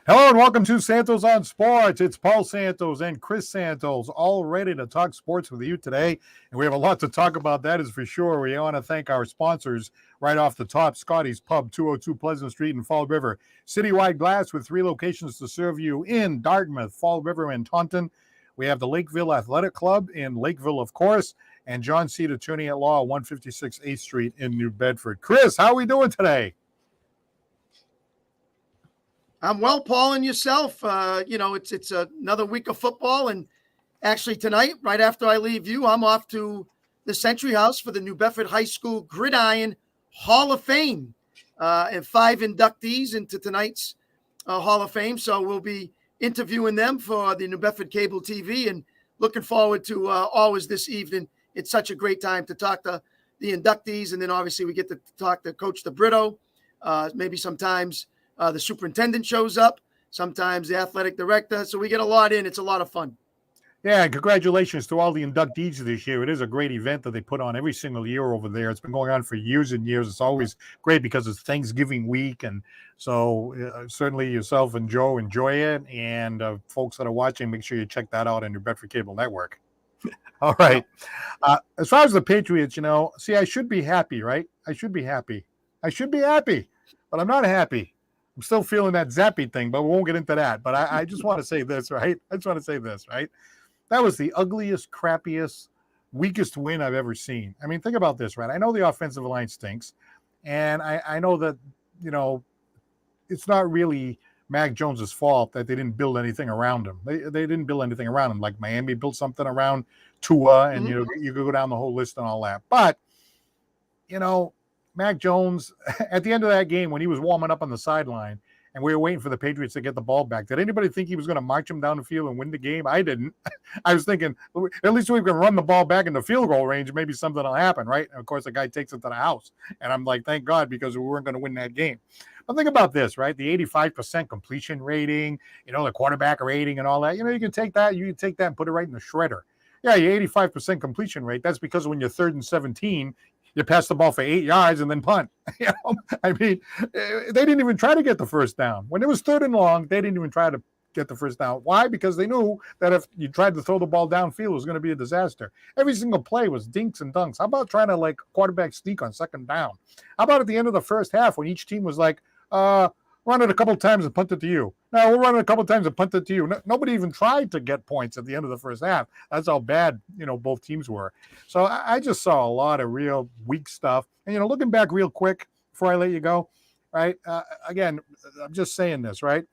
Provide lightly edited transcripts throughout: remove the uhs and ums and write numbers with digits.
Hello and welcome to Santos on Sports. It's Paul Santos and Chris Santos, all ready to talk sports with you today. And we have a lot to talk about, that is for sure. We want to thank our sponsors right off the top: Scotty's Pub, 202 Pleasant Street in Fall River. Citywide Glass with 3 locations to serve you in Dartmouth, Fall River, and Taunton. We have the Lakeville Athletic Club in Lakeville, of course, and John Seed, Attorney at Law, 156 8th Street in New Bedford. Chris, how are we doing today? I'm well, Paul, and yourself. It's another week of football, and actually tonight, right after I leave you, I'm off to the Century House for the New Bedford High School Gridiron Hall of Fame, and 5 inductees into tonight's Hall of Fame. So we'll be interviewing them for the New Bedford Cable TV, and looking forward to always this evening. It's such a great time to talk to the inductees, and then obviously we get to talk to Coach DeBrito, maybe sometimes. The superintendent shows up, sometimes the athletic director. So we get a lot in. It's a lot of fun. Yeah, and congratulations to all the inductees this year. It is a great event that they put on every single year over there. It's been going on for years and years. It's always great because it's Thanksgiving week. And so certainly yourself and Joe enjoy it. And folks that are watching, make sure you check that out on your Bedford Cable Network. All right. As far as the Patriots, I should be happy, right? I should be happy, but I'm not happy. I'm still feeling that Zappy thing, but we won't get into that. But I just want to say this, right? That was the ugliest, crappiest, weakest win I've ever seen. I mean, think about this, right? I know the offensive line stinks, and I know that, it's not really Mac Jones's fault that they didn't build anything around him. They didn't build anything around him. Like Miami built something around Tua, and, you could go down the whole list and all that. But, Mac Jones, at the end of that game, when he was warming up on the sideline and we were waiting for the Patriots to get the ball back, did anybody think he was going to march him down the field and win the game? I didn't. I was thinking, at least we can run the ball back in the field goal range. Maybe something will happen, right? And of course, the guy takes it to the house. And I'm like, thank God, because we weren't going to win that game. But think about this, right? The 85% completion rating, the quarterback rating and all that. You can take that and put it right in the shredder. Yeah, your 85% completion rate, that's because when you're 3rd and 17, you pass the ball for 8 yards and then punt. I mean, they didn't even try to get the first down. When it was 3rd and long, they didn't even try to get the first down. Why? Because they knew that if you tried to throw the ball downfield, it was going to be a disaster. Every single play was dinks and dunks. How about trying to quarterback sneak on 2nd down? How about at the end of the first half when each team was like, run it a couple times and punt it to you. No, we'll run it a couple times and punt it to you. Nobody even tried to get points at the end of the first half. That's how bad, both teams were. So I just saw a lot of real weak stuff. And, looking back real quick before I let you go, right? Again, I'm just saying this, right?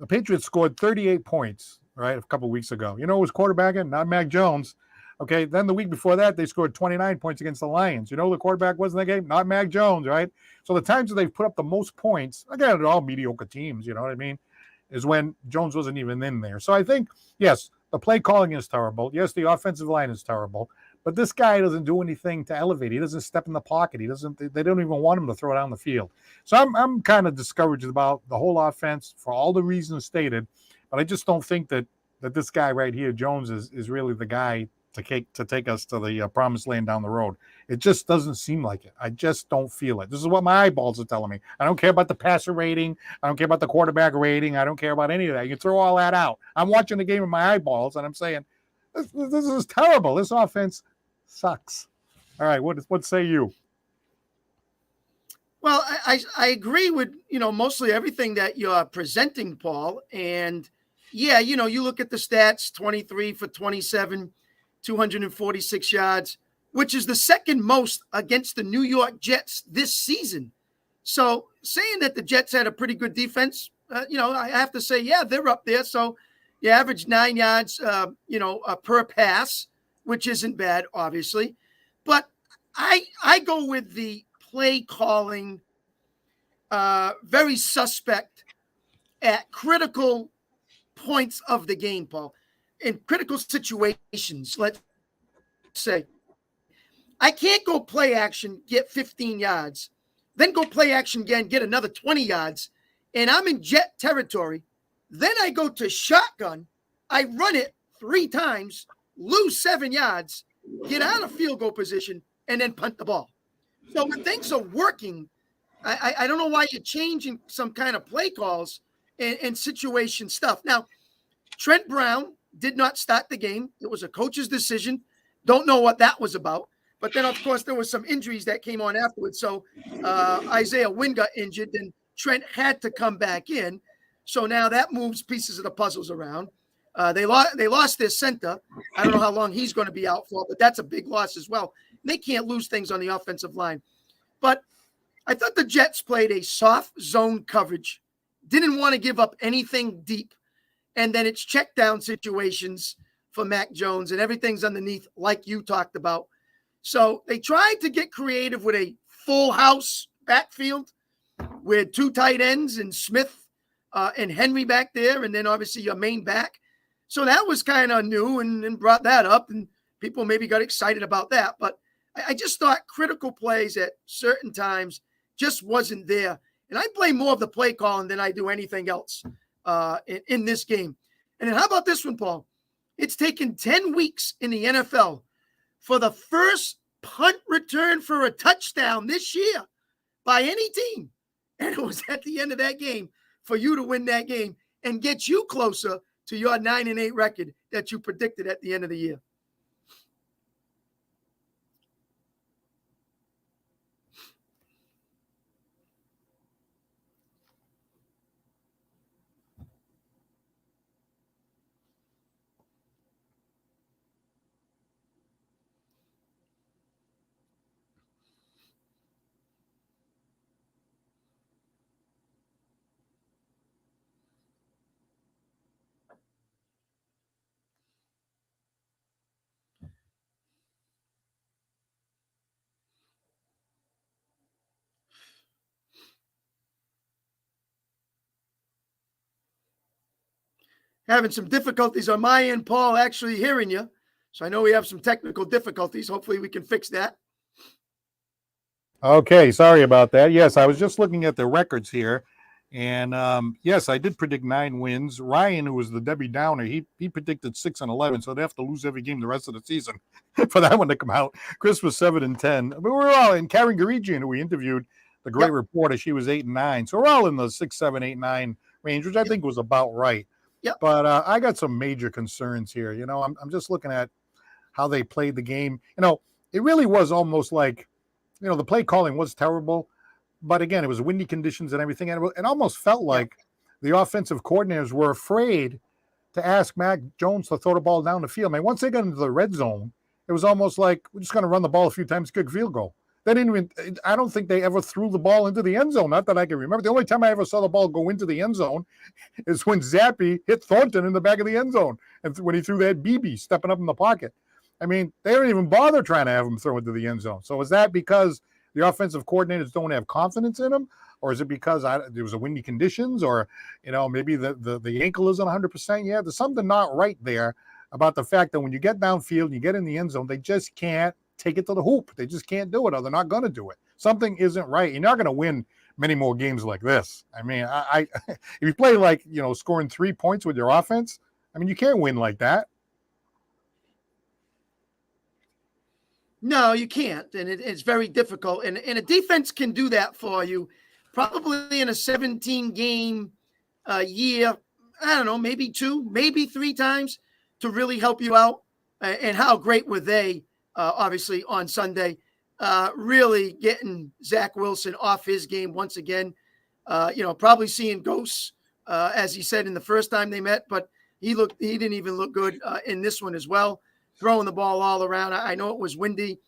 The Patriots scored 38 points, right, a couple weeks ago. Who was quarterbacking? Not Mac Jones. Okay, then the week before that, they scored 29 points against the Lions. The quarterback was in the game? Not Mac Jones, right? So the times that they've put up the most points, again, they're all mediocre teams, you know what I mean, is when Jones wasn't even in there. So I think, yes, the play calling is terrible. Yes, the offensive line is terrible. But this guy doesn't do anything to elevate. He doesn't step in the pocket. They don't even want him to throw it down the field. So I'm kind of discouraged about the whole offense for all the reasons stated. But I just don't think that this guy right here, Jones, is really the guy to take us to the promised land down the road. It just doesn't seem like it. I just don't feel it. This is what my eyeballs are telling me. I don't care about the passer rating. I don't care about the quarterback rating. I don't care about any of that. You can throw all that out. I'm watching the game with my eyeballs, and I'm saying, this is terrible. This offense sucks. All right, what say you? Well, I agree with, mostly everything that you're presenting, Paul. And, yeah, you look at the stats, 23 for 27, 246 yards, which is the 2nd most against the New York Jets this season. So saying that the Jets had a pretty good defense, I have to say, yeah, they're up there. So you average 9 yards, per pass, which isn't bad, obviously. But I go with the play calling, very suspect at critical points of the game, Paul. In critical situations, let's say, I can't go play action, get 15 yards, then go play action again, get another 20 yards, and I'm in jet territory. Then I go to shotgun, I run it 3 times, lose 7 yards, get out of field goal position, and then punt the ball. So when things are working, I don't know why you're changing some kind of play calls and situation stuff. Now, Trent Brown did not start the game. It was a coach's decision. Don't know what that was about. But then, of course, there was some injuries that came on afterwards. So Isaiah Wynn got injured, and Trent had to come back in. So now that moves pieces of the puzzles around. They lost their center. I don't know how long he's going to be out for, but that's a big loss as well. They can't lose things on the offensive line. But I thought the Jets played a soft zone coverage, didn't want to give up anything deep. And then it's check down situations for Mac Jones, and everything's underneath, like you talked about. So they tried to get creative with a full house backfield with 2 tight ends and Smith and Henry back there, and then obviously your main back. So that was kind of new and brought that up, and people maybe got excited about that. But I just thought critical plays at certain times just wasn't there. And I blame more of the play calling than I do anything else in this game. And then how about this one, Paul? It's taken 10 weeks in the NFL for the first punt return for a touchdown this year by any team. And it was at the end of that game for you to win that game and get you closer to your 9-8 record that you predicted at the end of the year. Having some difficulties on my end, Paul, actually hearing you. So I know we have some technical difficulties. Hopefully we can fix that. Okay, sorry about that. Yes, I was just looking at the records here. And yes, I did predict 9 wins. Ryan, who was the Debbie Downer, he predicted 6-11, so they have to lose every game the rest of the season for that one to come out. Chris was 7-10. But we're all in. Karen Garigian, who we interviewed, the great reporter, she was 8-9. So we're all in the 6, 7, 8, 9 range, which I think was about right. Yep. But I got some major concerns here. You know, I'm just looking at how they played the game. You know, it really was almost like, you know, the play calling was terrible. But again, it was windy conditions and everything. And it almost felt like the offensive coordinators were afraid to ask Mac Jones to throw the ball down the field. I mean, once they got into the red zone, it was almost like, we're just going to run the ball a few times, kick field goal. They didn't even, I don't think they ever threw the ball into the end zone. Not that I can remember. The only time I ever saw the ball go into the end zone is when Zappi hit Thornton in the back of the end zone. And when he threw that BB stepping up in the pocket. I mean, they don't even bother trying to have him throw into the end zone. So is that because the offensive coordinators don't have confidence in him? Or is it because there was a windy conditions? Or, you know, maybe the ankle isn't 100% yet? There's something not right there about the fact that when you get downfield and you get in the end zone, they just can't take it to the hoop. They just can't do it, or they're not going to do it. Something isn't right. You're not going to win many more games like this. I mean, I if you play like, you know, scoring 3 points with your offense, I mean, you can't win like that. No, you can't. And it's very difficult. And a defense can do that for you probably in a 17-game year. I don't know, maybe 2, maybe 3 times to really help you out. And how great were they, obviously, on Sunday, really getting Zach Wilson off his game once again. You know, probably seeing ghosts, as he said in the first time they met, but he didn't even look good in this one as well. Throwing the ball all around. I know it was windy.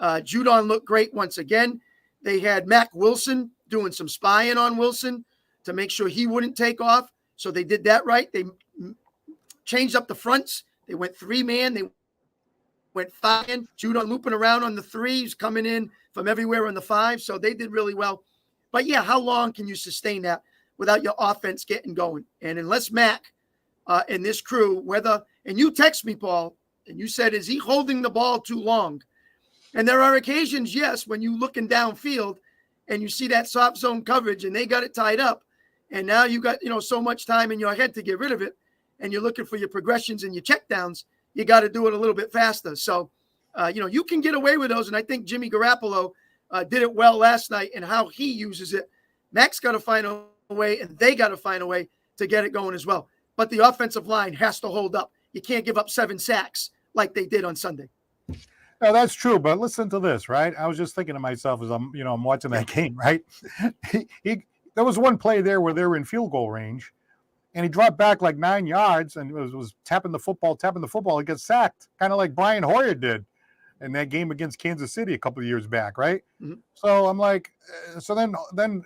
Judon looked great once again. They had Mac Wilson doing some spying on Wilson to make sure he wouldn't take off. So they did that right. They changed up the fronts. They went 3-man. They went 5-man. Judon looping around on the 3s, coming in from everywhere on the 5. So they did really well. But, yeah, how long can you sustain that without your offense getting going? And unless Mac and this crew, and you text me, Paul, and you said, is he holding the ball too long? And there are occasions, yes, when you're looking downfield and you see that soft zone coverage and they got it tied up. And now you got, you know, so much time in your head to get rid of it. And you're looking for your progressions and your checkdowns. You got to do it a little bit faster. So, you know, you can get away with those. And I think Jimmy Garoppolo did it well last night and how he uses it. Mac's got to find a way, and they got to find a way to get it going as well. But the offensive line has to hold up. You can't give up 7 sacks like they did on Sunday. No, that's true. But listen to this, right? I was just thinking to myself as I'm watching that game, right? There was one play there where they were in field goal range, and he dropped back like 9 yards and was tapping the football. He gets sacked, kind of like Brian Hoyer did in that game against Kansas City a couple of years back, right? Mhm. So I'm like, so then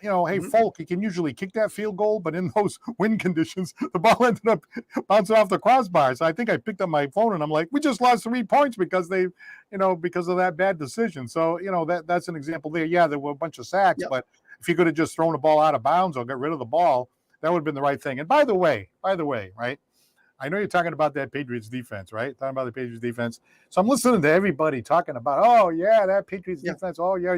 hey, Folk, he can usually kick that field goal, but in those wind conditions, the ball ended up bouncing off the crossbar. So I think I picked up my phone and I'm like, we just lost 3 points because because of that bad decision. So that's an example there. Yeah, there were a bunch of sacks, but if you could have just thrown the ball out of bounds or got rid of the ball, that would have been the right thing. And by the way, right? I know you're talking about that Patriots defense, right? Talking about the Patriots defense. So I'm listening to everybody talking about, oh, yeah, that Patriots defense. Oh, yeah,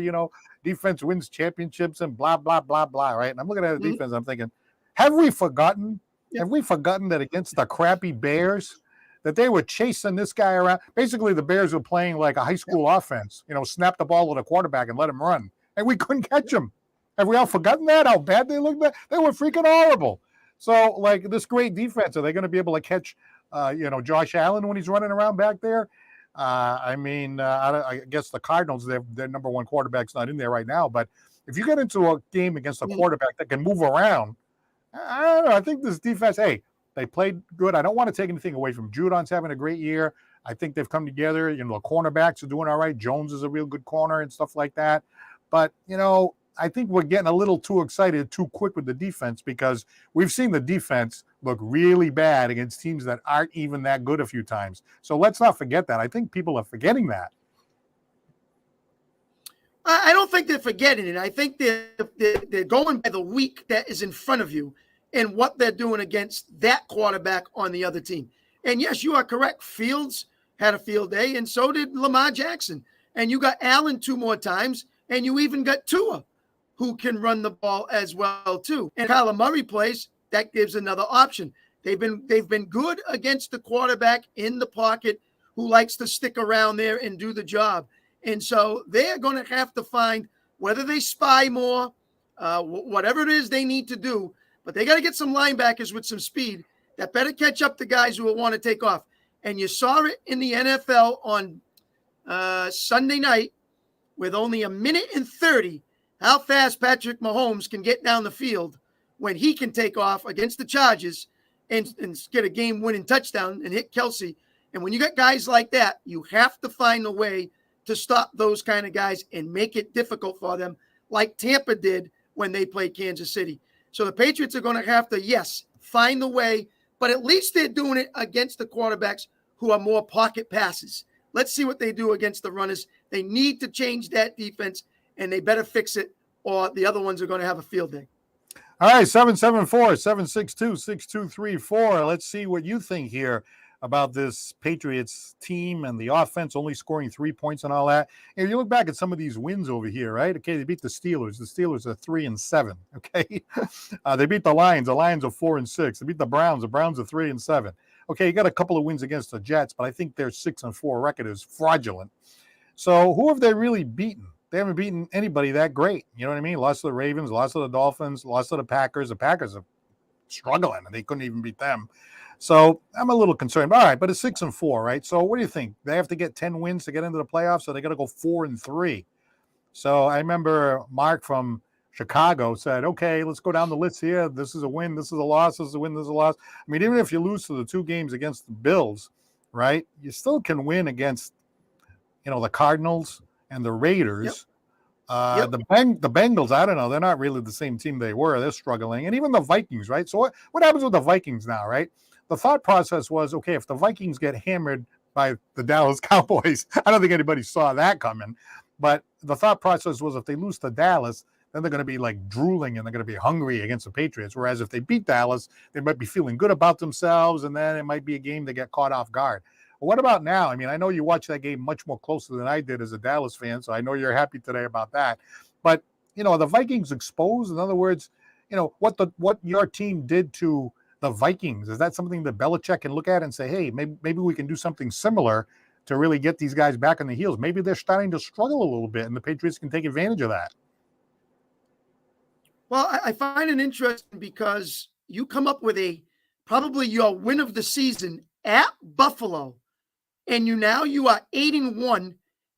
defense wins championships and blah, blah, blah, blah, right? And I'm looking at the defense. I'm thinking, have we forgotten? Have we forgotten that against the crappy Bears, that they were chasing this guy around? Basically, the Bears were playing like a high school offense, snap the ball to the quarterback and let him run. And we couldn't catch him. Have we all forgotten that? How bad they looked? They were freaking horrible. So, like, this great defense, are they going to be able to catch, Josh Allen when he's running around back there? I guess the Cardinals, their number one quarterback's not in there right now. But if you get into a game against a quarterback that can move around, I don't know. I think this defense, hey, they played good. I don't want to take anything away from Judon's having a great year. I think they've come together. The cornerbacks are doing all right. Jones is a real good corner and stuff like that. But, I think we're getting a little too excited too quick with the defense because we've seen the defense look really bad against teams that aren't even that good a few times. So let's not forget that. I think people are forgetting that. I don't think they're forgetting it. I think they're going by the week that is in front of you and what they're doing against that quarterback on the other team. And yes, you are correct. Fields had a field day, and so did Lamar Jackson. And you got Allen 2 more times, and you even got Tua, who can run the ball as well too. And Kyler Murray plays, that gives another option. They've been good against the quarterback in the pocket who likes to stick around there and do the job. And so they're going to have to find whether they spy more, whatever it is they need to do, but they got to get some linebackers with some speed that better catch up to guys who will want to take off. And you saw it in the NFL on Sunday night with only 1:30, how fast Patrick Mahomes can get down the field when he can take off against the Chargers and get a game-winning touchdown and hit Kelsey. And when you got guys like that, you have to find a way to stop those kind of guys and make it difficult for them, like Tampa did when they played Kansas City. So the Patriots are going to have to, yes, find the way, but at least they're doing it against the quarterbacks who are more pocket passes. Let's see what they do against the runners. They need to change that defense, and they better fix it, or the other ones are going to have a field day. All right, 774-762-6234. Let's see what you think here about this Patriots team and the offense only scoring 3 points and all that. And you look back at some of these wins over here, right? Okay, they beat the Steelers. The Steelers are 3-7. Okay, they beat the Lions. The Lions are 4-6. They beat the Browns. The Browns are 3-7. Okay, you got a couple of wins against the Jets, but I think their 6-4 record is fraudulent. So who have they really beaten? They haven't beaten anybody that great. You know what I mean? Lost to the Ravens, lost to the Dolphins, lost to the Packers. The Packers are struggling, and they couldn't even beat them. So I'm a little concerned. All right, but it's 6-4, right? So what do you think? They have to get 10 wins to get into the playoffs, so they got to go 4-3. So I remember Mark from Chicago said, okay, let's go down the list here. This is a win. This is a loss. This is a win. This is a loss. I mean, even if you lose to the 2 games against the Bills, right, you still can win against, the Cardinals and the Raiders. Yep. The Bengals, I don't know. They're not really the same team they were. They're struggling. And even the Vikings, right? So what happens with the Vikings now, right? The thought process was, okay, if the Vikings get hammered by the Dallas Cowboys, I don't think anybody saw that coming. But the thought process was if they lose to Dallas, then they're going to be like drooling and they're going to be hungry against the Patriots. Whereas if they beat Dallas, they might be feeling good about themselves, and then it might be a game they get caught off guard. But what about now? I mean, I know you watched that game much more closely than I did as a Dallas fan, so I know you're happy today about that. But, the Vikings exposed? In other words, what your team did to the Vikings, is that something that Belichick can look at and say, hey, maybe we can do something similar to really get these guys back on the heels? Maybe they're starting to struggle a little bit, and the Patriots can take advantage of that. Well, I find it interesting because, you come up with probably your win of the season at Buffalo, and you are 8-1,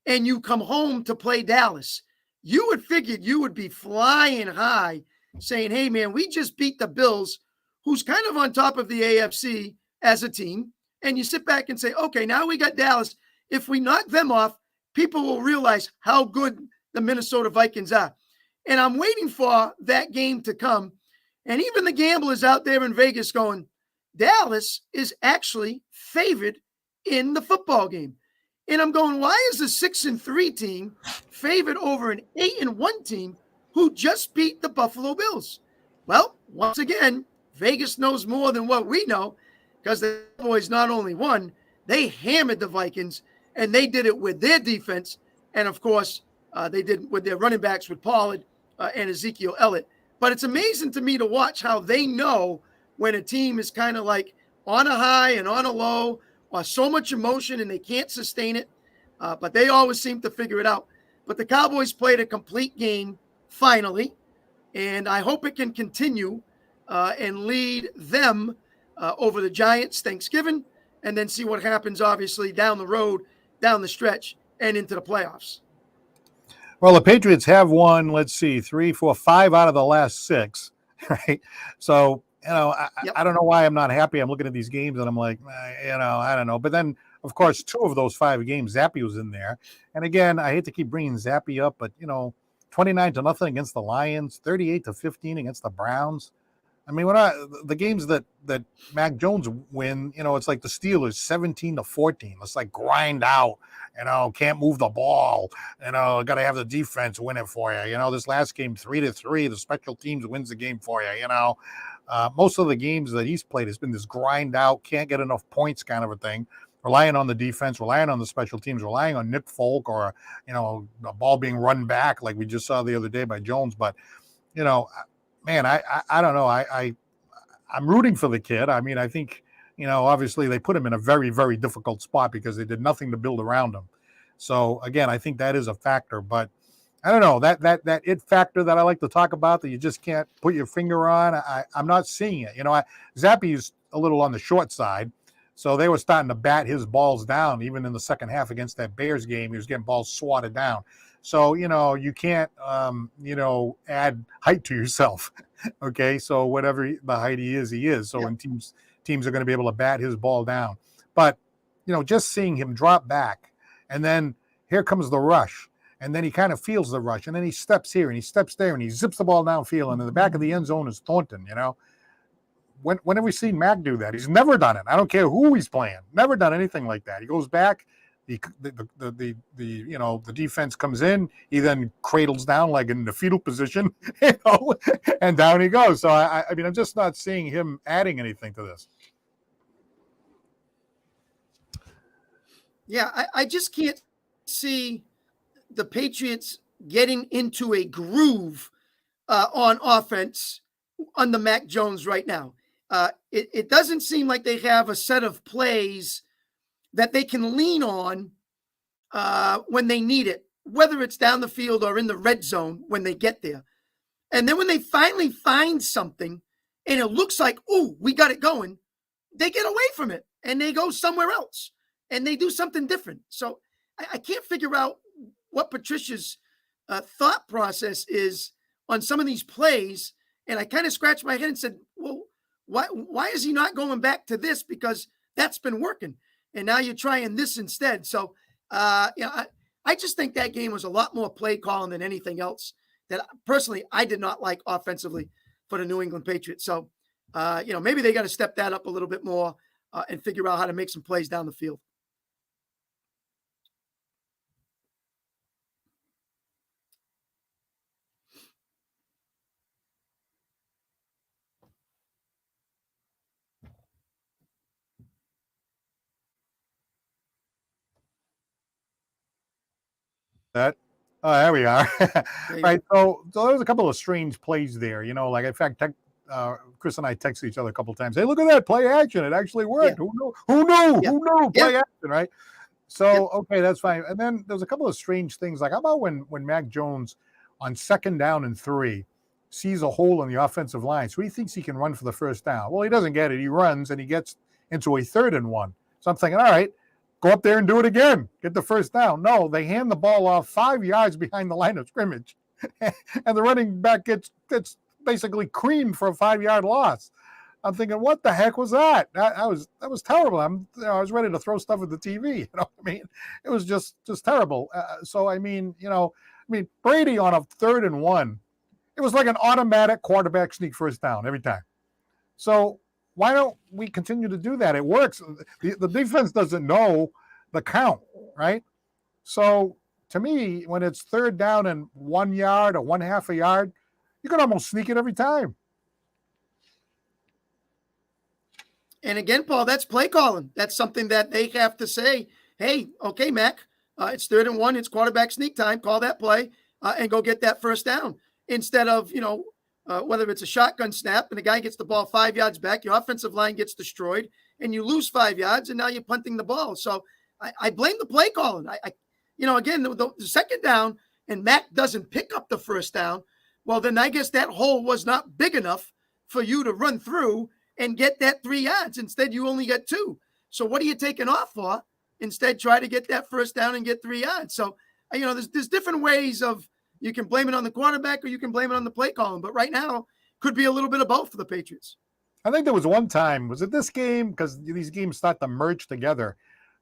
and you come home to play Dallas. You would figured you would be flying high, saying, "Hey, man, we just beat the Bills, who's kind of on top of the AFC as a team." And you sit back and say, "Okay, now we got Dallas. If we knock them off, people will realize how good the Minnesota Vikings are." And I'm waiting for that game to come. And even the gamblers out there in Vegas going, Dallas is actually favored in the football game. And I'm going, why is a 6-3 team favored over an 8-1 team who just beat the Buffalo Bills? Well, once again, Vegas knows more than what we know, because the Cowboys not only won, they hammered the Vikings, and they did it with their defense. And of course, they did with their running backs with Pollard and Ezekiel Elliott. But it's amazing to me to watch how they know when a team is kind of like on a high and on a low, or so much emotion and they can't sustain it. But they always seem to figure it out. But the Cowboys played a complete game finally, and I hope it can continue and lead them over the Giants Thanksgiving, and then see what happens, obviously, down the road, down the stretch, and into the playoffs. Well, the Patriots have won, let's see, 3, 4, 5 out of the last 6, right? So, I don't know why I'm not happy. I'm looking at these games and I'm like, I don't know. But then, of course, 2 of those 5 games, Zappe was in there. And again, I hate to keep bringing Zappe up, but, 29-0 against the Lions, 38-15 against the Browns. I mean, the games that Mac Jones win, it's like the Steelers 17-14. Let's like grind out, can't move the ball, got to have the defense win it for you. This last game 3-3, the special teams wins the game for you. Most of the games that he's played has been this grind out, can't get enough points kind of a thing. Relying on the defense, relying on the special teams, relying on Nick Folk, or a ball being run back like we just saw the other day by Jones. But man, I don't know. I'm rooting for the kid. I mean, I think, obviously they put him in a very, very difficult spot because they did nothing to build around him. So again, I think that is a factor, but I don't know, that it factor that I like to talk about that you just can't put your finger on. I'm not seeing it. Zappe's a little on the short side. So they were starting to bat his balls down, even in the second half against that Bears game. He was getting balls swatted down. So, you can't, add height to yourself. Okay. So whatever the height he is. So when teams are going to be able to bat his ball down. But, just seeing him drop back, and then here comes the rush. And then he kind of feels the rush. And then he steps here and he steps there and he zips the ball downfield. And in the back of the end zone is Thornton, When have we seen Mac do that? He's never done it. I don't care who he's playing. Never done anything like that. He goes back. The defense comes in. He then cradles down like in the fetal position, and down he goes. So I mean, I'm just not seeing him adding anything to this. Yeah, I just can't see the Patriots getting into a groove on offense under Mac Jones right now. It doesn't seem like they have a set of plays that they can lean on when they need it, whether it's down the field or in the red zone when they get there. And then when they finally find something and it looks like, oh, we got it going, they get away from it and they go somewhere else and they do something different. So I can't figure out what Patricia's thought process is on some of these plays. And I kind of scratched my head and said, well, why is he not going back to this? Because that's been working. And now you're trying this instead. So, I just think that game was a lot more play calling than anything else that personally I did not like offensively for the New England Patriots. So, maybe they got to step that up a little bit more and figure out how to make some plays down the field. That. Oh, there we are. Right. So there was a couple of strange plays there. Like in fact, Chris and I texted each other a couple of times. Hey, look at that play action! It actually worked. Yeah. Who knew? Yeah. Who knew? Play action, right? So okay, that's fine. And then there's a couple of strange things. Like how about when Mac Jones on 2nd down and 3 sees a hole in the offensive line, so he thinks he can run for the first down. Well, he doesn't get it. He runs, and he gets into a 3rd and 1. So I'm thinking, all right, go up there and do it again. Get the first down. No, they hand the ball off 5 yards behind the line of scrimmage, and the running back gets basically creamed for a 5-yard loss. I'm thinking, what the heck was that? That was terrible. I was ready to throw stuff at the TV. You know what I mean? It was just terrible. So I mean, Brady on a 3rd and 1, it was like an automatic quarterback sneak first down every time. So why don't we continue to do that? It works. The defense doesn't know the count, right? So to me, when it's 3rd down and 1 yard or 1/2 a yard, you can almost sneak it every time. And again, Paul, that's play calling. That's something that they have to say, hey, okay, Mac, it's 3rd and 1. It's quarterback sneak time. Call that play and go get that first down. Instead of, whether it's a shotgun snap and the guy gets the ball 5 yards back, your offensive line gets destroyed and you lose 5 yards and now you're punting the ball. So I blame the play calling. Again, the 2nd down and Mac doesn't pick up the first down. Well, then I guess that hole was not big enough for you to run through and get that 3 yards. Instead, you only got 2. So what are you taking off for? Instead, try to get that first down and get 3 yards. So, there's different ways of, you can blame it on the quarterback or you can blame it on the play calling. But right now, could be a little bit of both for the Patriots. I think there was one time, was it this game? Because these games start to merge together.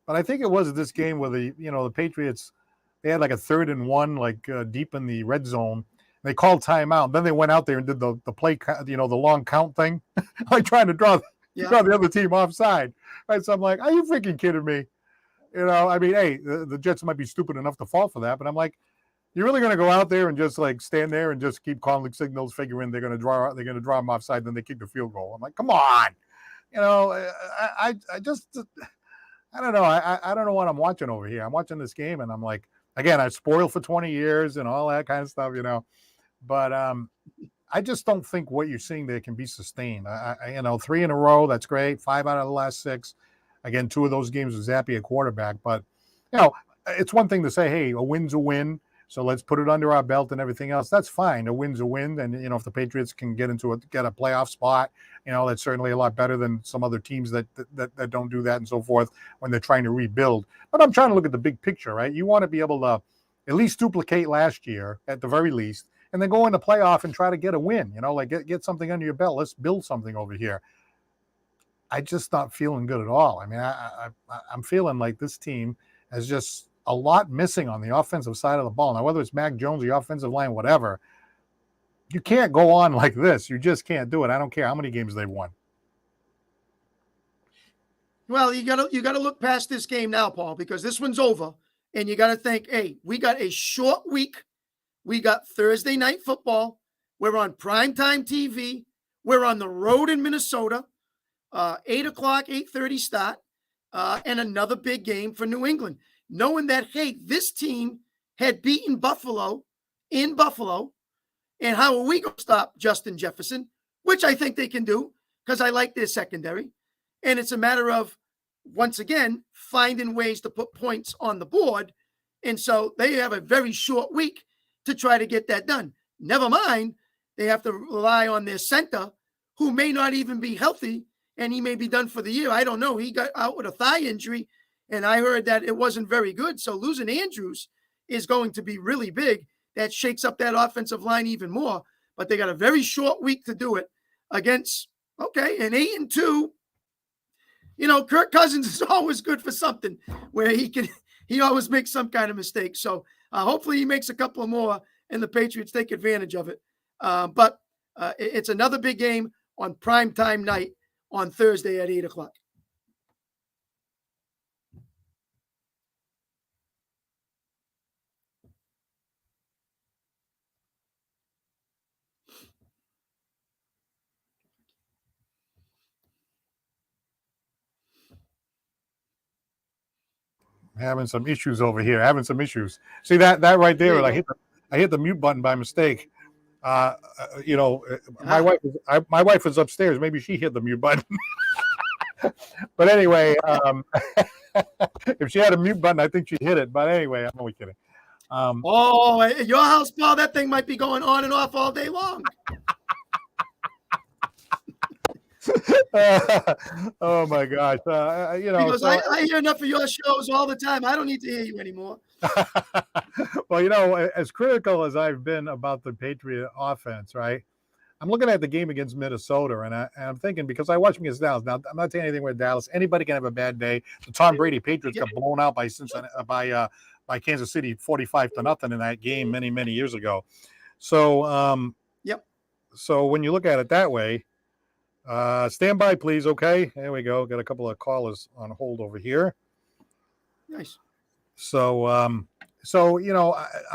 But I think it was this game where the Patriots, they had like a 3rd and 1, like deep in the red zone. They called timeout. Then they went out there and did the play, the long count thing, like trying to draw the other team offside. Right? So I'm like, are you freaking kidding me? Hey, the Jets might be stupid enough to fall for that, but I'm like, you're really going to go out there and just like stand there and just keep calling signals, figuring they're going to draw them offside, then they kick the field goal. I'm like, come on, I don't know. I don't know what I'm watching over here. I'm watching this game and I'm like, again, I spoiled for 20 years and all that kind of stuff, But I just don't think what you're seeing there can be sustained. 3 in a row, that's great. 5 out of the last 6. Again, 2 of those games with Zappe at quarterback. But, it's one thing to say, hey, a win's a win, so let's put it under our belt and everything else. That's fine. A win's a win. And, if the Patriots can get a playoff spot, that's certainly a lot better than some other teams that don't do that and so forth when they're trying to rebuild. But I'm trying to look at the big picture, right? You want to be able to at least duplicate last year at the very least, and then go in the playoff and try to get a win, get something under your belt. Let's build something over here. I just not feeling good at all. I mean, I'm feeling like this team has just a lot missing on the offensive side of the ball. Now, whether it's Mac Jones, the offensive line, whatever, you can't go on like this. You just can't do it. I don't care how many games they've won. Well, you gotta look past this game now, Paul, because this one's over, and you got to think, hey, we got a short week. We got Thursday night football. We're on primetime TV. We're on the road in Minnesota. 8 o'clock, 8:30 start, and another big game for New England. Knowing that, hey, this team had beaten Buffalo in Buffalo, and how are we going to stop Justin Jefferson, which I think they can do because I like their secondary. And it's a matter of, once again, finding ways to put points on the board. And so they have a very short week to try to get that done. Never mind, they have to rely on their center, who may not even be healthy, and he may be done for the year. I don't know. He got out with a thigh injury, and I heard that it wasn't very good. So losing Andrews is going to be really big. That shakes up that offensive line even more. But they got a very short week to do it against, an 8-2. Kirk Cousins is always good for something where he always makes some kind of mistake. So hopefully he makes a couple more and the Patriots take advantage of it. But it's another big game on primetime night on Thursday at 8 o'clock. Having some issues over here. Having some issues. See that right there? I hit the mute button by mistake. My wife is upstairs. Maybe she hit the mute button. But anyway, if she had a mute button, I think she hit it. But anyway, I'm only kidding. At your house, Paul, that thing might be going on and off all day long. Oh my gosh. Because So I hear enough of your shows all the time. I don't need to hear you anymore. well, as critical as I've been about the Patriot offense, right? I'm looking at the game against Minnesota, and I'm thinking, because I watch them against Dallas. Now, I'm not saying anything with Dallas. Anybody can have a bad day. The Tom Brady Patriots Yep. got blown out by Cincinnati, by Kansas City, 45-0 in that game many years ago. So, Yep. so when you look at it that way, stand by, please. Okay, there we go. Got a couple of callers on hold over here. Nice. So, I'm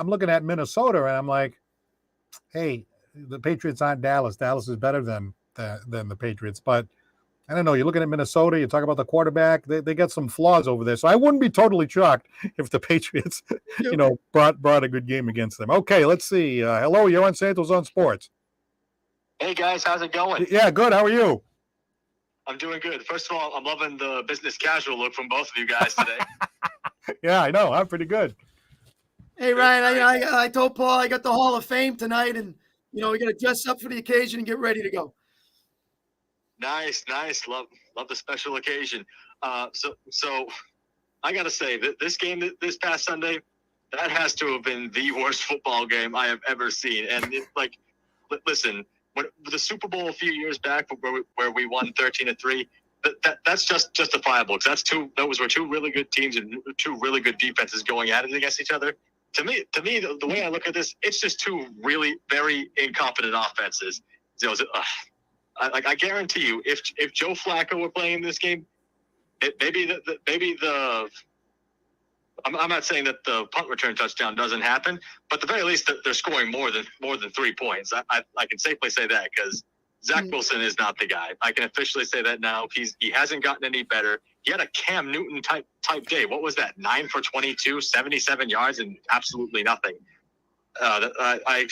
looking at Minnesota, and I'm like, hey, the Patriots aren't Dallas. Dallas is better than the Patriots. But I don't know. You're looking at Minnesota. You talk about the quarterback. They got some flaws over there. So I wouldn't be totally shocked if the Patriots, brought a good game against them. Okay, let's see. Hello, you're on Santos on Sports. Hey guys, how's it going? Yeah, good. How are you? I'm doing good. First of all, I'm loving the business casual look from both of you guys today. Yeah, I know. I'm pretty good. Hey, Ryan, I told Paul I got the Hall of Fame tonight, and, we got to dress up for the occasion and get ready to go. Nice. Love the special occasion. So I got to say that this game this past Sunday, that has to have been the worst football game I have ever seen. And listen, when the Super Bowl a few years back where we won 13-3, that's just justifiable, because those were two really good teams and two really good defenses going at it against each other. To me, the way I look at this, it's just two really very incompetent offenses. I guarantee you, if Joe Flacco were playing in this game, I'm not saying that the punt return touchdown doesn't happen, but at the very least they're scoring more than 3 points. I can safely say that, because Zach Wilson is not the guy. I can officially say that now. He hasn't gotten any better. He had a Cam Newton type day. What was that? 9 for 22, 77 yards, and absolutely nothing. I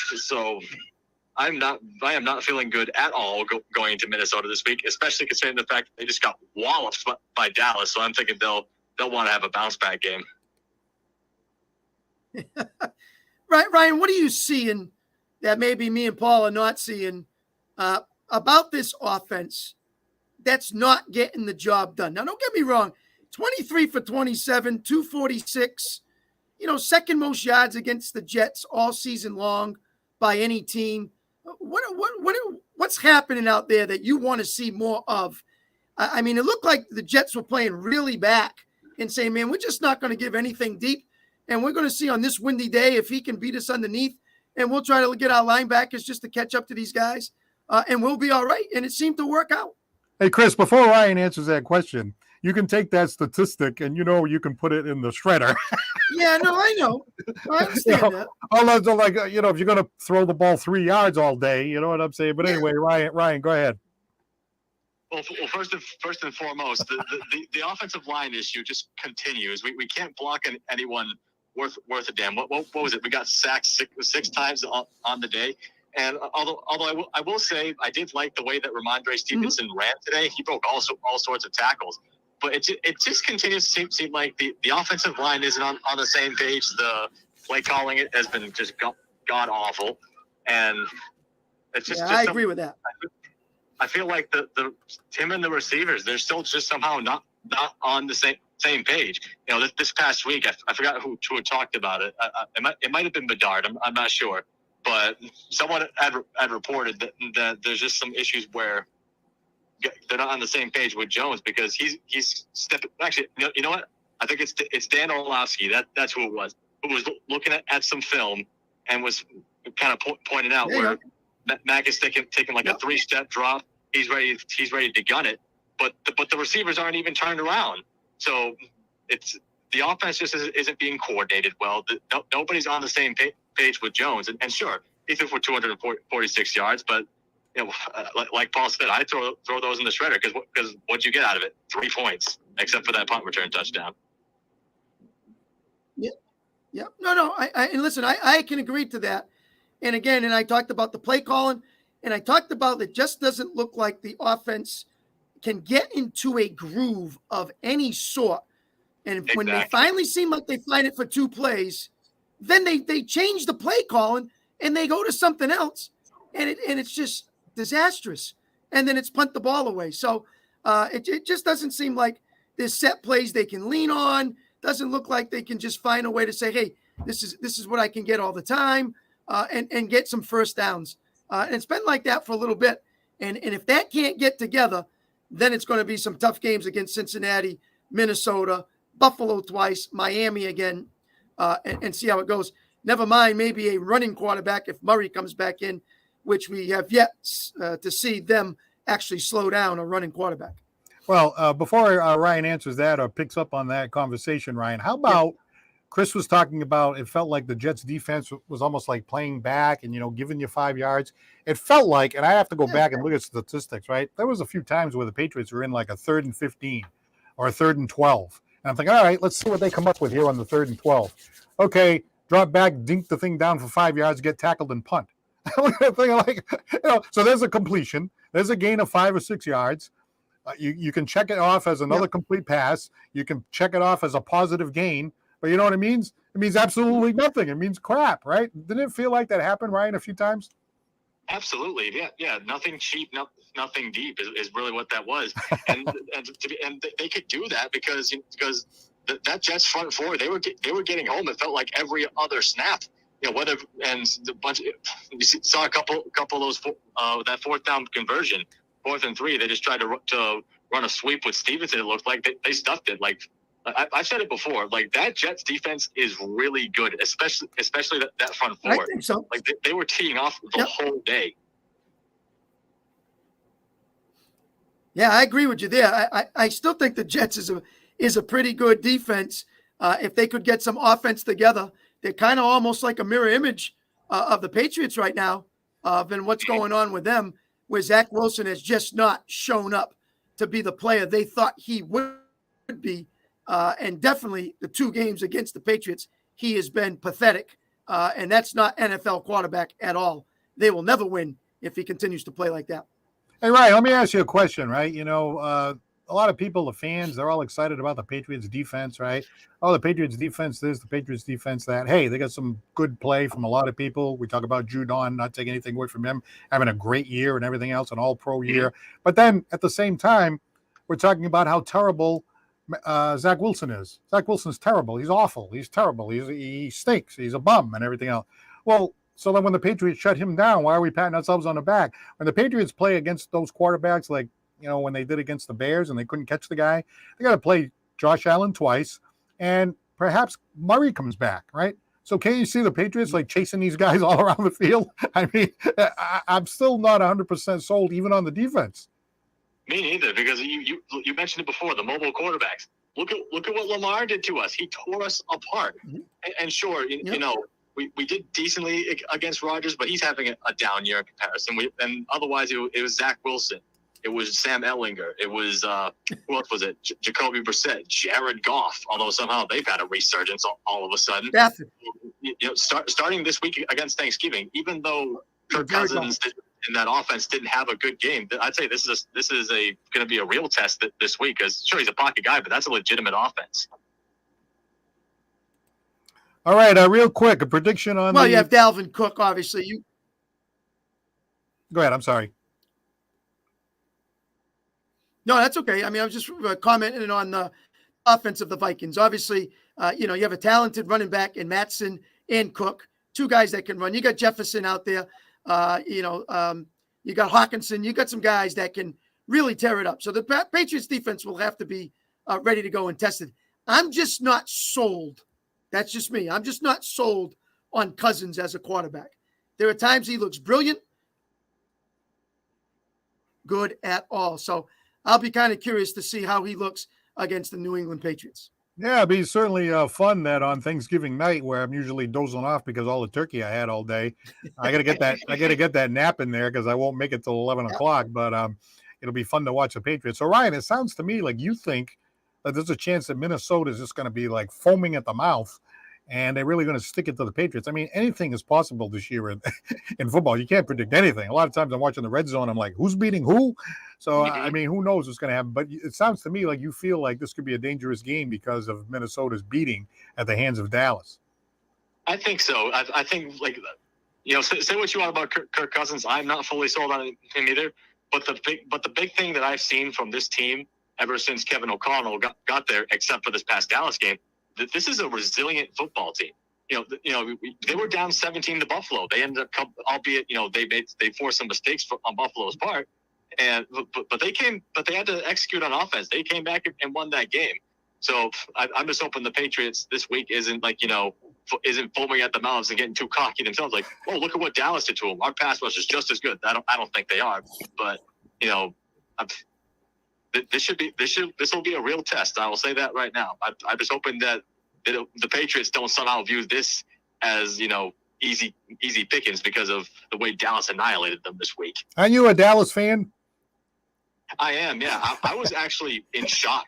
am not feeling good at all going into Minnesota this week, especially considering the fact that they just got walloped by Dallas. So I'm thinking they'll want to have a bounce back game. Right, Ryan, what are you seeing that maybe me and Paul are not seeing about this offense that's not getting the job done? Now, don't get me wrong, 23 for 27, 246, second most yards against the Jets all season long by any team. What's happening out there that you want to see more of? I mean, it looked like the Jets were playing really back and saying, man, we're just not going to give anything deep. And we're going to see on this windy day if he can beat us underneath. And we'll try to get our linebackers just to catch up to these guys. And we'll be all right. And it seemed to work out. Hey, Chris, before Ryan answers that question, you can take that statistic and, you can put it in the shredder. Yeah, no, I know. I understand that. Although, if you're going to throw the ball 3 yards all day, you know what I'm saying? But anyway, Ryan, go ahead. Well, first and foremost, the offensive line issue just continues. We can't block anyone worth a damn. What was it? We got sacked six times on the day. And although I will say I did like the way that Ramondre Stevenson ran today. He broke all sorts of tackles. But it just continues to seem like the offensive line isn't on the same page. The play calling it has been just god awful, and it's just. I agree with that. I feel like the him and the receivers, they're still just somehow not on the same page. This past week, I forgot who had talked about it. It might have been Bedard. I'm not sure, but someone had reported that there's just some issues where they're not on the same page with Jones, because he's stepping. Actually, you know what? I think it's Dan Orlovsky. That's who it was. Who was looking at some film and was kind of pointing out where Mac is taking like a 3-step drop. He's ready to gun it, but the receivers aren't even turned around. So it's the offense just isn't being coordinated well. Nobody's on the same page with Jones. And sure, he threw for 246 yards, but like Paul said, I throw those in the shredder because what'd you get out of it? 3 points, except for that punt return touchdown. Yeah. No. And listen, I can agree to that. And again, I talked about the play calling, and I talked about it just doesn't look like the offense can get into a groove of any sort. And when they finally seem like they find it for 2 plays, then they change the play calling and they go to something else, and it's just disastrous. and then it's punt the ball away. So it just doesn't seem like there's set plays they can lean on. Doesn't look like they can just find a way to say, hey, this is what I can get all the time, and get some first downs. And it's been like that for a little bit. And if that can't get together, then it's going to be some tough games against Cincinnati, Minnesota, Buffalo twice, Miami again, and see how it goes. Never mind maybe a running quarterback if Murray comes back in, which we have yet to see them actually slow down a running quarterback. Well, before Ryan answers that or picks up on that conversation, Ryan, how about Chris was talking about it felt like the Jets defense was almost like playing back and, giving you 5 yards. It felt like, and I have to go back and look at statistics, right? There was a few times where the Patriots were in like a 3rd and 15 or a 3rd and 12. And I'm thinking, all right, let's see what they come up with here on the 3rd and 12. Okay, drop back, dink the thing down for 5 yards, get tackled and punt. So there's a completion. There's a gain of 5 or 6 yards. You can check it off as another complete pass. You can check it off as a positive gain. But you know what it means? It means absolutely nothing. It means crap, right? Didn't it feel like that happened, Ryan, a few times? Absolutely, yeah. Nothing cheap, nothing deep is really what that was, and they could do that because that Jets front four they were getting home. It felt like every other snap. Whether and the bunch you saw a couple of those that 4th down conversion, 4th and 3. They just tried to run a sweep with Stevenson. It looked like they stuffed it. Like I've said it before, like that Jets defense is really good, especially that front four. I think so. Like they were teeing off the whole day. Yeah, I agree with you there. I still think the Jets is a pretty good defense. If they could get some offense together, they're kind of almost like a mirror image of the Patriots right now, and what's going on with them, where Zach Wilson has just not shown up to be the player they thought he would be. And definitely the 2 games against the Patriots, he has been pathetic. And that's not NFL quarterback at all. They will never win if he continues to play like that. Hey, Ryan, let me ask you a question, right? A lot of people, the fans, they're all excited about the Patriots defense, right? Oh, the Patriots defense this, the Patriots defense that. Hey, they got some good play from a lot of people. We talk about Judon, not taking anything away from him, having a great year and everything else, an all-pro year. But then at the same time, we're talking about how terrible Zach Wilson is. Zach Wilson's terrible. He's awful. He's terrible. He stinks. He's a bum and everything else. Well, so then when the Patriots shut him down, why are we patting ourselves on the back? When the Patriots play against those quarterbacks, like, when they did against the Bears and they couldn't catch the guy, they got to play Josh Allen twice, and perhaps Murray comes back, right? So can you see the Patriots like chasing these guys all around the field? I mean, I'm still not 100% sold even on the defense. Me neither, because you mentioned it before, the mobile quarterbacks. Look at what Lamar did to us. He tore us apart. And sure, we did decently against Rodgers, but he's having a down year in comparison. And otherwise, it was Zach Wilson. It was Sam Ellinger. It was who else was it? Jacoby Brissett, Jared Goff. Although somehow they've had a resurgence all of a sudden. Starting this week against Thanksgiving, even though Kirk Cousins in that offense didn't have a good game, I'd say this is going to be a real test this week. Because sure, he's a pocket guy, but that's a legitimate offense. All right, real quick, a prediction on. Well, you have Dalvin Cook, obviously. Go ahead. I'm sorry. No, that's okay. I mean, I was just commenting on the offense of the Vikings. Obviously, you have a talented running back in Matson and Cook, 2 guys that can run. You got Jefferson out there. You got Hawkinson. You got some guys that can really tear it up. So the Patriots defense will have to be ready to go and tested. I'm just not sold. That's just me. I'm just not sold on Cousins as a quarterback. There are times he looks brilliant, good at all. So I'll be kind of curious to see how he looks against the New England Patriots. Yeah, it'd be certainly fun that on Thanksgiving night, where I'm usually dozing off because all the turkey I had all day, I gotta get that nap in there because I won't make it till 11 o'clock. But it'll be fun to watch the Patriots. So Ryan, it sounds to me like you think that there's a chance that Minnesota is just going to be like foaming at the mouth, and they're really going to stick it to the Patriots. I mean, anything is possible this year in football. You can't predict anything. A lot of times I'm watching the red zone. I'm like, who's beating who? So, I mean, who knows what's going to happen. But it sounds to me like you feel like this could be a dangerous game because of Minnesota's beating at the hands of Dallas. I think so. I think, say what you want about Kirk Cousins. I'm not fully sold on him either. but the big thing that I've seen from this team ever since Kevin O'Connell got there, except for this past Dallas game, that this is a resilient football team. They were down 17 to Buffalo. They ended up, albeit they forced some mistakes on Buffalo's part, but they had to execute on offense. They came back and won that game. So I'm just hoping the Patriots this week isn't foaming at the mouths and getting too cocky themselves. Like, oh, look at what Dallas did to them. Our pass rush is just as good. I don't think they are, but this will be a real test. I will say that right now. I'm just hoping that the Patriots don't somehow view this as easy pickings because of the way Dallas annihilated them this week. Aren't you a Dallas fan? I am, yeah. I was actually in shock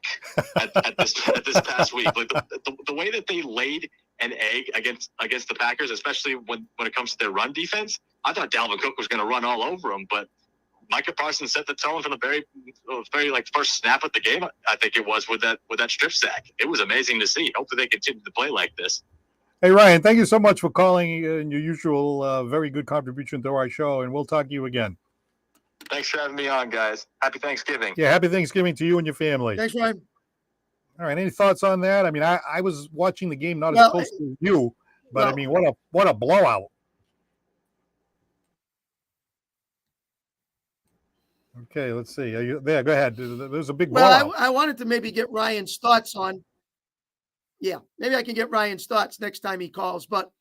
at this past week. Like the way that they laid an egg against the Packers, especially when it comes to their run defense. I thought Dalvin Cook was going to run all over them, but Micah Parsons set the tone from the very first snap of the game. I think it was with that strip sack. It was amazing to see. Hopefully they continue to play like this. Hey, Ryan, thank you so much for calling and your usual very good contribution to our show, and we'll talk to you again. Thanks for having me on, guys. Happy Thanksgiving. Yeah, happy Thanksgiving to you and your family. Thanks, Ryan. All right, any thoughts on that? I mean, I was watching the game not as close to you, but I mean, what a blowout. Okay, let's see. Are you there? Go ahead. There's a big blowout. Well, I wanted to maybe get Ryan's thoughts on. Yeah, maybe I can get Ryan's thoughts next time he calls. But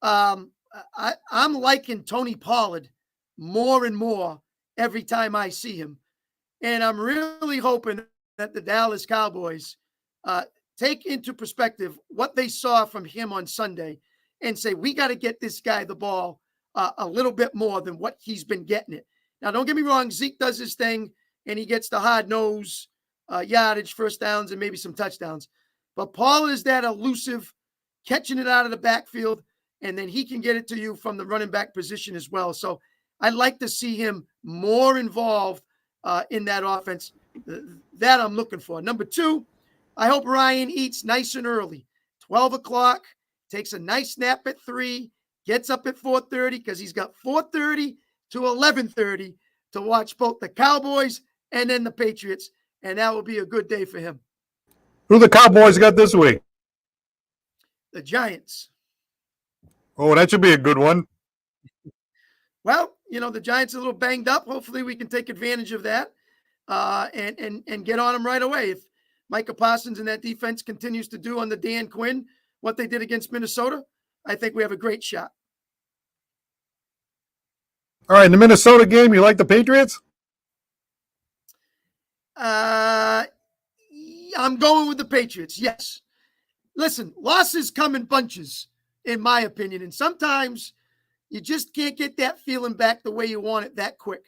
I'm liking Tony Pollard more and more every time I see him. And I'm really hoping that the Dallas Cowboys take into perspective what they saw from him on Sunday and say, we got to get this guy the ball a little bit more than what he's been getting it. Now, don't get me wrong. Zeke does his thing, and he gets the hard nose yardage, first downs, and maybe some touchdowns. But Paul is that elusive, catching it out of the backfield, and then he can get it to you from the running back position as well. So I'd like to see him more involved in that offense. That I'm looking for. Number two, I hope Ryan eats nice and early. 12 o'clock, takes a nice nap at 3, gets up at 4:30 because he's got 4:30 to 11:30 to watch both the Cowboys and then the Patriots, and that will be a good day for him. Who the Cowboys got this week? The Giants. Oh, that should be a good one. Well, the Giants are a little banged up. Hopefully we can take advantage of that and get on them right away. If Micah Parsons and that defense continues to do under Dan Quinn what they did against Minnesota, I think we have a great shot. All right, in the Minnesota game, you like the Patriots? I'm going with the Patriots, yes. Listen, losses come in bunches, in my opinion, and sometimes you just can't get that feeling back the way you want it that quick.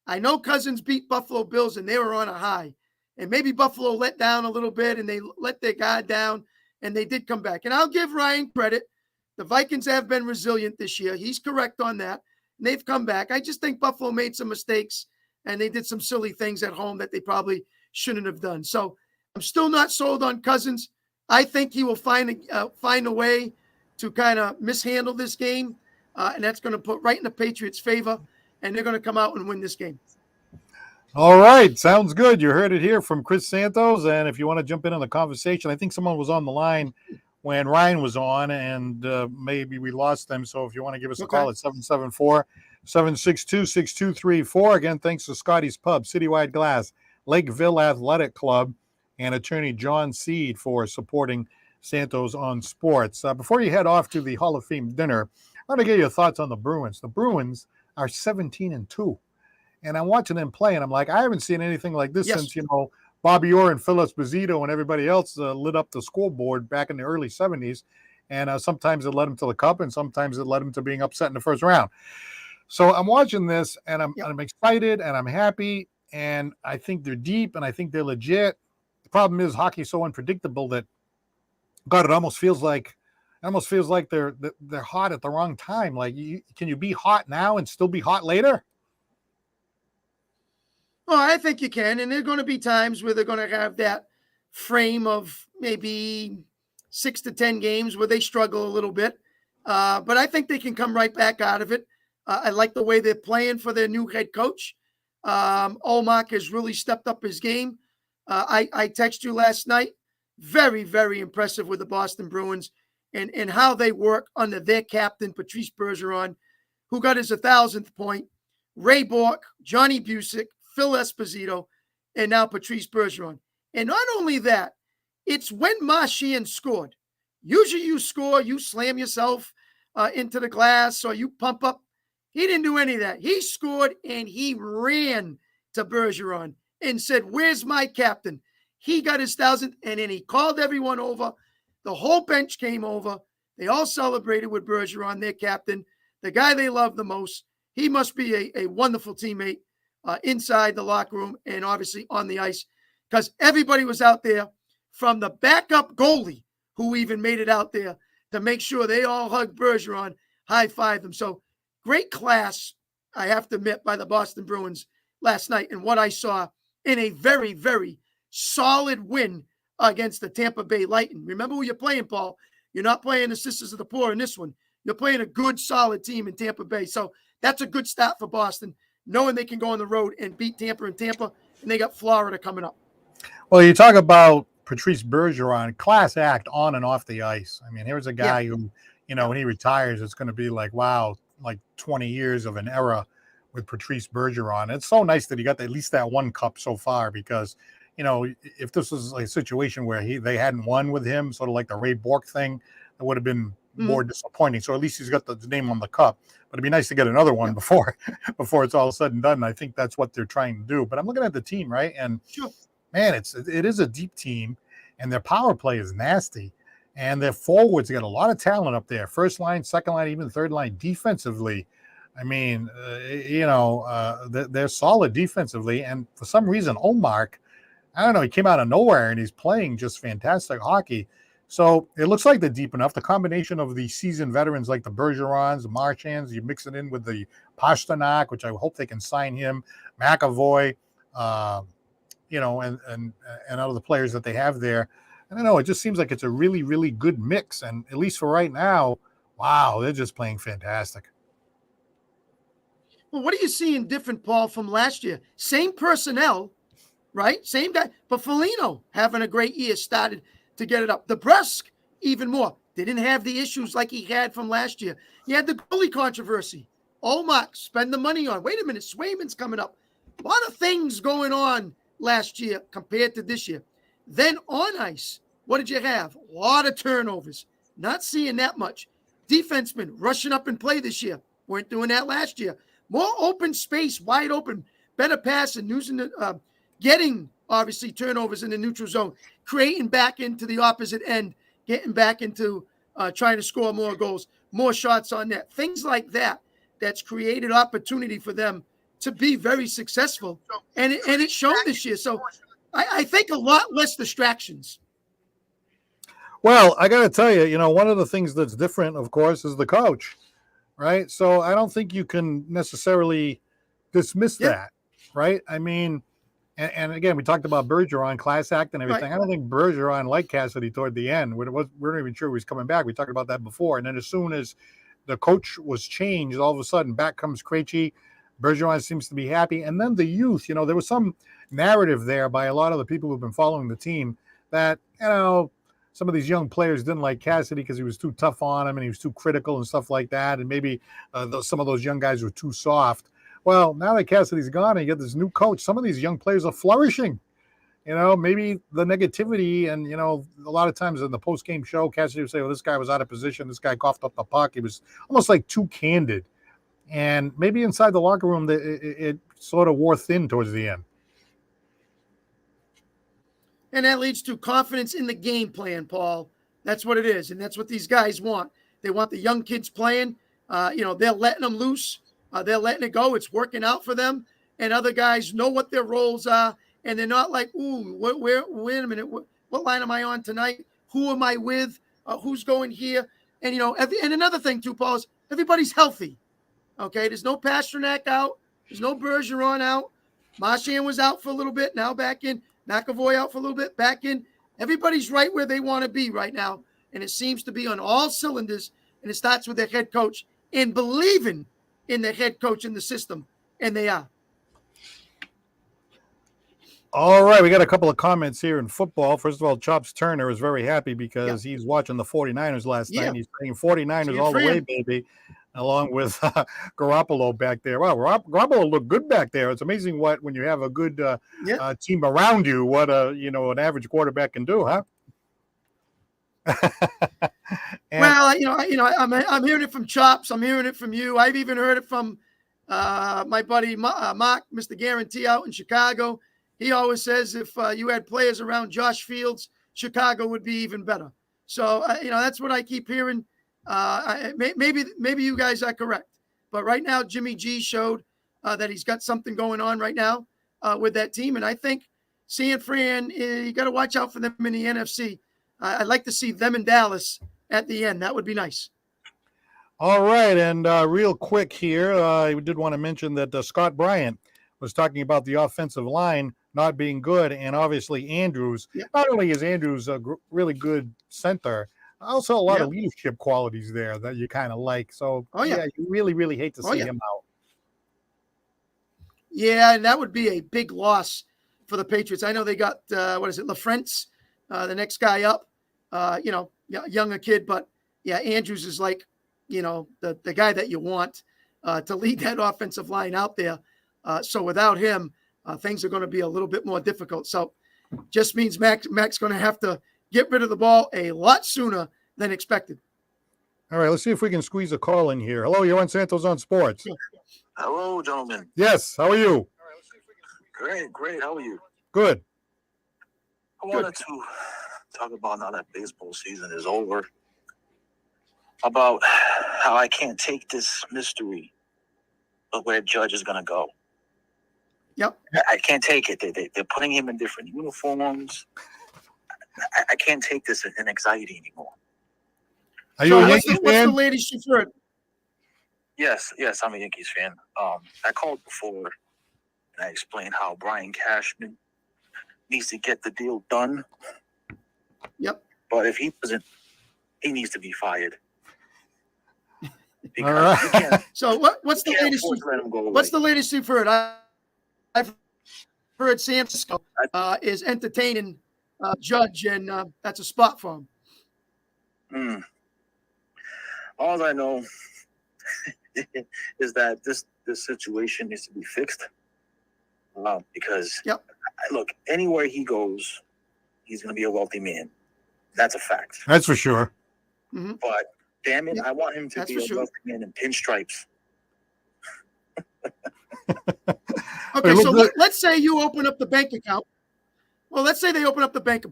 I know Cousins beat Buffalo Bills, and they were on a high, and maybe Buffalo let down a little bit, and they let their guard down, and they did come back. And I'll give Ryan credit. The Vikings have been resilient this year. He's correct on that. They've come back. I just think Buffalo made some mistakes, and they did some silly things at home that they probably shouldn't have done. So I'm still not sold on Cousins. I think he will find a way to kind of mishandle this game, and that's going to put right in the Patriots' favor, and they're going to come out and win this game. All right, sounds good. You heard it here from Chris Santos, and if you want to jump in on the conversation, I think someone was on the line when Ryan was on, and maybe we lost them. So if you want to give us a call at 774-762-6234. Again, thanks to Scotty's Pub, Citywide Glass, Lakeville Athletic Club, and attorney John Seed for supporting Santos on sports. Before you head off to the Hall of Fame dinner, I want to get your thoughts on the Bruins. The Bruins are 17-2, and I'm watching them play, and I'm like, I haven't seen anything like this since, Bobby Orr and Phil Esposito and everybody else lit up the scoreboard back in the early 70s. And sometimes it led them to the cup, and sometimes it led them to being upset in the first round. So I'm watching this, and I'm excited, and I'm happy, and I think they're deep, and I think they're legit. The problem is hockey's so unpredictable that, God, it almost feels like they're hot at the wrong time. Like, can you be hot now and still be hot later? Oh, I think you can. And there are going to be times where they're going to have that frame of maybe 6 to 10 games where they struggle a little bit. But I think they can come right back out of it. I like the way they're playing for their new head coach. Olmark has really stepped up his game. I texted you last night. Very, very impressive with the Boston Bruins and how they work under their captain, Patrice Bergeron, who got his 1,000th point. Ray Bork, Johnny Busick, Phil Esposito, and now Patrice Bergeron. And not only that, it's when Marchand scored. Usually you score, you slam yourself into the glass or you pump up. He didn't do any of that. He scored and he ran to Bergeron and said, "Where's my captain?" He got his 1,000th, and then he called everyone over. The whole bench came over. They all celebrated with Bergeron, their captain, the guy they love the most. He must be a wonderful teammate inside the locker room and obviously on the ice, because everybody was out there, from the backup goalie who even made it out there to make sure they all hugged Bergeron, high-fived him. So great class, I have to admit, by the Boston Bruins last night, and what I saw in a very, very solid win against the Tampa Bay Lightning. Remember who you're playing, Paul. You're not playing the Sisters of the Poor in this one. You're playing a good, solid team in Tampa Bay. So that's a good start for Boston, knowing they can go on the road and beat Tampa in Tampa, and they got Florida coming up. Well, you talk about Patrice Bergeron, class act on and off the ice. I mean, here's a guy who, when he retires, it's going to be like, wow, like 20 years of an era with Patrice Bergeron. It's so nice that he got at least that one cup so far, because, if this was a situation where they hadn't won with him, sort of like the Ray Bork thing, it would have been more disappointing. So at least he's got the name on the cup. But it'd be nice to get another one before it's all said and done. I think that's what they're trying to do. But I'm looking at the team, right? And man, it is a deep team, and their power play is nasty. And their forwards got a lot of talent up there. First line, second line, even third line defensively. I mean, they're solid defensively. And for some reason, Olmark, I don't know, he came out of nowhere and he's playing just fantastic hockey. So it looks like they're deep enough. The combination of the seasoned veterans like the Bergerons, the Marchands, you mix it in with the Pasternak, which I hope they can sign him, McAvoy, and other players that they have there. I don't know. It just seems like it's a really, really good mix. And at least for right now, wow, they're just playing fantastic. Well, what are you seeing different, Paul, from last year? Same personnel, right? Same guy. But Foligno having a great year, started to get it up. DeBrusk, even more. Didn't have the issues like he had from last year. He had the goalie controversy. Olmark, spend the money on. Wait a minute, Swayman's coming up. A lot of things going on last year compared to this year. Then on ice, what did you have? A lot of turnovers. Not seeing that much. Defensemen rushing up and play this year. Weren't doing that last year. More open space, wide open, better passing, using the, getting, obviously, turnovers in the neutral zone, creating back into the opposite end, getting back into trying to score more goals, more shots on net. Things like that, that's created opportunity for them to be very successful. And it's shown this year. So I think a lot less distractions. Well, I got to tell you, one of the things that's different, of course, is the coach, right? So I don't think you can necessarily dismiss that, right? I mean, and again, we talked about Bergeron, class act and everything. Right. I don't think Bergeron liked Cassidy toward the end. We weren't even sure he was coming back. We talked about that before. And then as soon as the coach was changed, all of a sudden back comes Krejci. Bergeron seems to be happy. And then the youth, there was some narrative there by a lot of the people who've been following the team that, some of these young players didn't like Cassidy because he was too tough on him and he was too critical and stuff like that. And maybe some of those young guys were too soft. Well, now that Cassidy's gone and you get this new coach, some of these young players are flourishing. Maybe the negativity and, a lot of times in the post-game show, Cassidy would say, well, this guy was out of position. This guy coughed up the puck. He was almost like too candid. And maybe inside the locker room, it sort of wore thin towards the end. And that leads to confidence in the game plan, Paul. That's what it is. And that's what these guys want. They want the young kids playing. They're letting them loose. They're letting it go. It's working out for them. And other guys know what their roles are. And they're not like, ooh, wait a minute. What line am I on tonight? Who am I with? Who's going here? And, and another thing too, Paul, is everybody's healthy. Okay, there's no Pasternak out. There's no Bergeron out. Marchand was out for a little bit, now back in. McAvoy out for a little bit, back in. Everybody's right where they want to be right now. And it seems to be on all cylinders. And it starts with their head coach and believing in their head coach in the system. And they are. All right, we got a couple of comments here in football. First of all, Chops Turner is very happy because he's watching the 49ers last night. Yeah. And he's saying 49ers See all the way, friend. baby, along with Garoppolo back there. Wow, Garoppolo looked good back there. It's amazing when you have a good team around you, what an average quarterback can do, huh? Well, I'm hearing it from Chops. I'm hearing it from you. I've even heard it from my buddy Mark, Mr. Guarantee out in Chicago. He always says if you had players around Josh Fields, Chicago would be even better. So, that's what I keep hearing. Maybe you guys are correct. But right now, Jimmy G showed that he's got something going on right now with that team. And I think San Fran, you got to watch out for them in the NFC. I'd like to see them in Dallas at the end. That would be nice. All right, and real quick here, I did want to mention that Scott Bryant was talking about the offensive line not being good, and obviously Andrews. Yep. Not only is Andrews a really good center, also a lot of leadership qualities there that you kind of like. So, you really, really hate to see him out. Yeah, and that would be a big loss for the Patriots. I know they got, LaFrentz, the next guy up, younger kid, but Andrews is like, the guy that you want to lead that offensive line out there. So without him, things are going to be a little bit more difficult. So just means Mac's going to have to get rid of the ball a lot sooner than expected. All right, let's see if we can squeeze a call in here. Hello, you're on Santos on Sports. Hello, gentlemen. Yes, how are you? Great. How are you? Good. I wanted to talk about now that baseball season is over, about how I can't take this mystery of where Judge is going to go. Yep. I can't take it. They're putting him in different uniforms. I can't take this in anxiety anymore. Are you a Yankees fan? What's the latest you've heard? Yes, I'm a Yankees fan. I called before and I explained how Brian Cashman needs to get the deal done. Yep. But if he doesn't, he needs to be fired. All right. So what's the latest? What's the latest you've heard? I've heard Santos is entertaining Judge, and that's a spot for him. All I know is that this situation needs to be fixed because look, anywhere he goes, he's going to be a wealthy man. That's a fact. That's for sure. Mm-hmm. But damn it, I want him to be a wealthy man in pinstripes. Okay, so let's say you open up the bank account. Well, let's say they open up the bank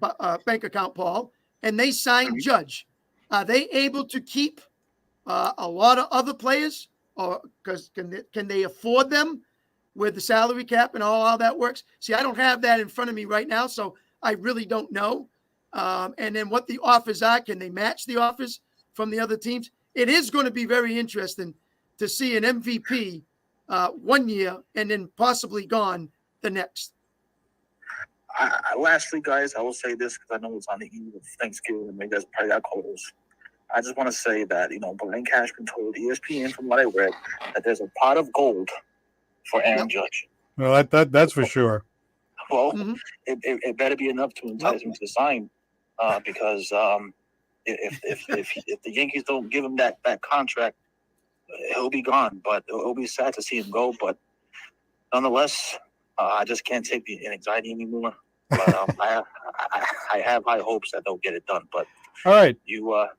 account, Paul, and they sign Judge. Are they able to keep a lot of other players, or because can they afford them with the salary cap and all how that works? See, I don't have that in front of me right now, so I really don't know. And then what the offers are, can they match the offers from the other teams? It is going to be very interesting to see an MVP 1 year and then possibly gone the next. Lastly, guys, I will say this because I know it's on the eve of Thanksgiving and maybe that's probably got close. I just want to say that, Brian Cashman told ESPN, from what I read, that there's a pot of gold for Aaron Judge. Well, that's for sure. Well, it better be enough to entice him to sign because if the Yankees don't give him that contract, he'll be gone. But it'll be sad to see him go. But nonetheless, I just can't take the anxiety anymore. But I have high hopes that they'll get it done. But all right, you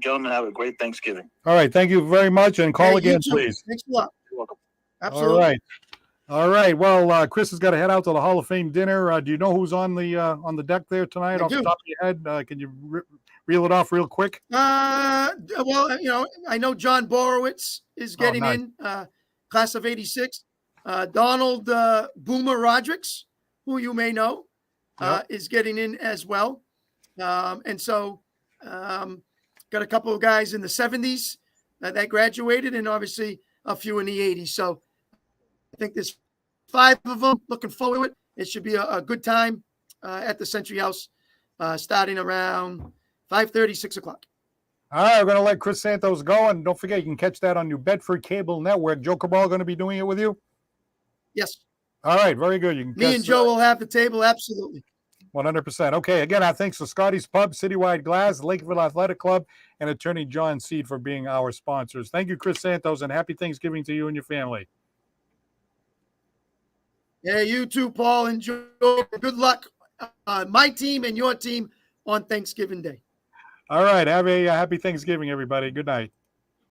gentlemen have a great Thanksgiving. All right, thank you very much, and call again, please. Thanks a lot. You're welcome. Absolutely. All right. Well, Chris has got to head out to the Hall of Fame dinner. Do you know who's on the deck there tonight? Off the top of your head, can you reel it off real quick? Well, I know John Borowitz is getting in, class of '86. Donald Boomer Rodriguez, who you may know, is getting in as well. And so got a couple of guys in the 70s that graduated, and obviously a few in the 80s. So I think there's 5 of them. Looking forward to it. It should be a good time at the Century House starting around 5:30, 6 o'clock. All right, we're going to let Chris Santos go. And don't forget, you can catch that on New Bedford Cable Network. Joe Cabral going to be doing it with you? Yes. All right, very good. You can Me and Joe will have the table. Absolutely. 100%. Okay, again, our thanks to Scotty's Pub, Citywide Glass, Lakeville Athletic Club, and attorney John Seed for being our sponsors. Thank you, Chris Santos, and happy Thanksgiving to you and your family. Yeah, you too, Paul. Enjoy. Good luck, my team and your team on Thanksgiving Day. All right, have a happy Thanksgiving, everybody. Good night.